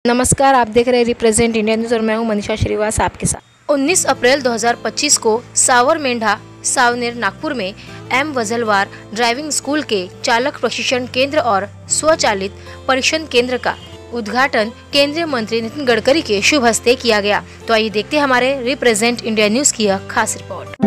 नमस्कार, आप देख रहे हैं रिप्रेजेंट इंडिया न्यूज़ और मैं हूं मनीषा श्रीवास आपके साथ। 19 अप्रैल 2025 को सावर मेंढा सावनेर नागपुर में एम वजलवार ड्राइविंग स्कूल के चालक प्रशिक्षण केंद्र और स्वचालित परीक्षण केंद्र का उद्घाटन केंद्रीय मंत्री नितिन गडकरी के शुभ हस्ते किया गया। तो आइए देखते हैं हमारे रिप्रेजेंट इंडिया न्यूज़ की यह खास रिपोर्ट।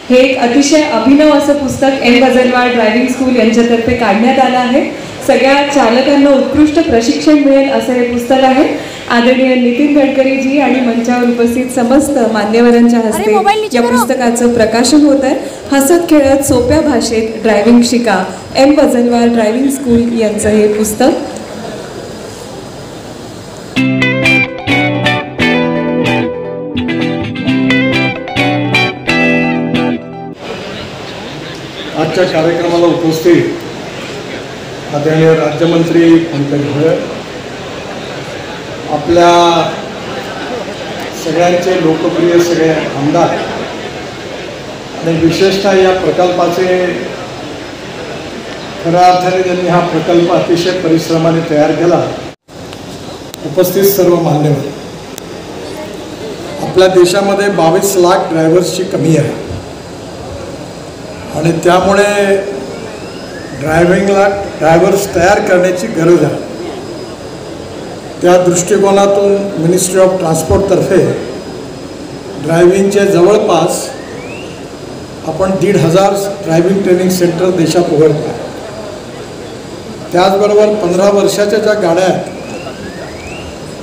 हे एक अतिशय अभिनव असं पुस्तक एम वजलवार ड्रायव्हिंग स्कूल यांच्यातर्फे काढण्यात आलं आहे। सगळ्या चालकांना उत्कृष्ट प्रशिक्षण मिळेल असं हे पुस्तक आहे। आदरणीय नितिन गडकरी जी आणि मंचावर उपस्थित समस्त मान्यवरांच्या हस्ते या पुस्तकाचं प्रकाशन होत आहे। हसत खेळत सोप्या भाषेत ड्रायव्हिंग शिका, एम वजलवार ड्रायव्हिंग स्कूल यांचं हे पुस्तक। आजच्या कार्यक्रमाला उपस्थित आदरणीय राज्यमंत्री पंकज भोयर, आपल्या सगळ्यांचे लोकप्रिय सगळे आमदार आणि विशेषतः या प्रकल्पाचे खऱ्या अर्थाने ज्यांनी हा प्रकल्प अतिशय परिश्रमाने तयार केला, उपस्थित सर्व मान्यवर। आपल्या देशामध्ये 22 लाख ड्रायव्हर्सची कमी आहे आणि त्यामुळे ड्रायव्हर्स तयार करण्याची गरज आहे। त्या दृष्टिकोनातून मिनिस्ट्री ऑफ ट्रान्सपोर्टतर्फे ड्रायव्हिंगचे जवळपास आपण 1,500 ड्रायव्हिंग ट्रेनिंग सेंटर देशात उघडतो आहे। त्याचबरोबर 15 वर्षाच्या ज्या गाड्या आहेत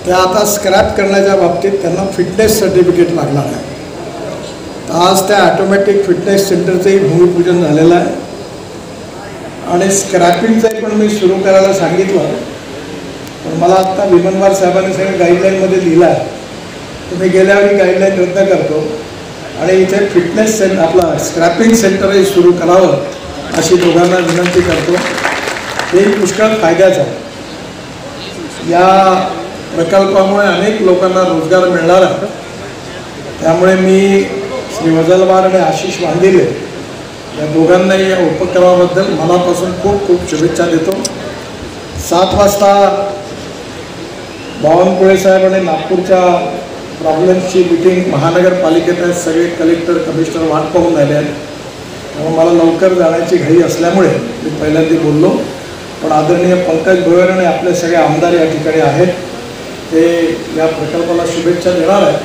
त्या आता स्क्रॅप करण्याच्या बाबतीत त्यांना फिटनेस सर्टिफिकेट लागणार आहे। आज त्या ऑटोमॅटिक फिटनेस सेंटरचंही भूमिपूजन झालेलं आहे आणि स्क्रॅपिंगचंही पण मी सुरू करायला सांगितलं, पण मला आत्ता विमनवार साहेबांनी सगळं गाईडलाईनमध्ये लिहिलं आहे, तर मी गेल्यावेळी गाईडलाईन रद्द करतो आणि इथे फिटनेस आपला स्क्रॅपिंग सेंटरही सुरू करावं अशी दोघांना विनंती करतो। हे पुष्कळ फायद्याचं आहे। या प्रकल्पामुळे अनेक लोकांना रोजगार मिळणार आहे। त्यामुळे मी श्री वजलवार आणि आशिष वांदिले या दोघांनाही या उपक्रमाबद्दल मनापासून खूप खूप शुभेच्छा देतो। 7 वाजता बावनकुळे साहेब आणि नागपूरच्या प्रॉब्लेम्सची मीटिंग महानगरपालिकेत आहे। सगळे कलेक्टर कमिशनर वाट पाहून राहिले आहेत, त्यामुळे मला लवकर जाण्याची घाई असल्यामुळे मी पहिल्यांदा बोललो, पण आदरणीय पंकज भोयर आणि आपले सगळे आमदार या ठिकाणी आहेत, ते या प्रकल्पाला शुभेच्छा देणार आहेत।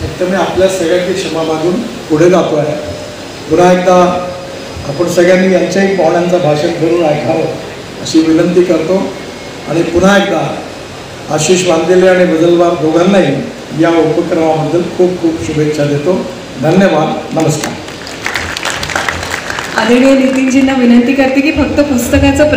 फक्त मी आपल्या सगळ्यांची क्षमा मागून पुढे जातो आहे। पुन्हा एकदा आपण सगळ्यांनी यांच्याही पाहुण्यांचं भाषण करून ऐकावं अशी विनंती करतो आणि पुन्हा एकदा आशिष वांदिले आणि वजलवार दोघांनाही या उपक्रमाबद्दल खूप खूप शुभेच्छा देतो। धन्यवाद, नमस्कार। आदरणीय नितिनजींना विनंती करते की फक्त पुस्तकाचं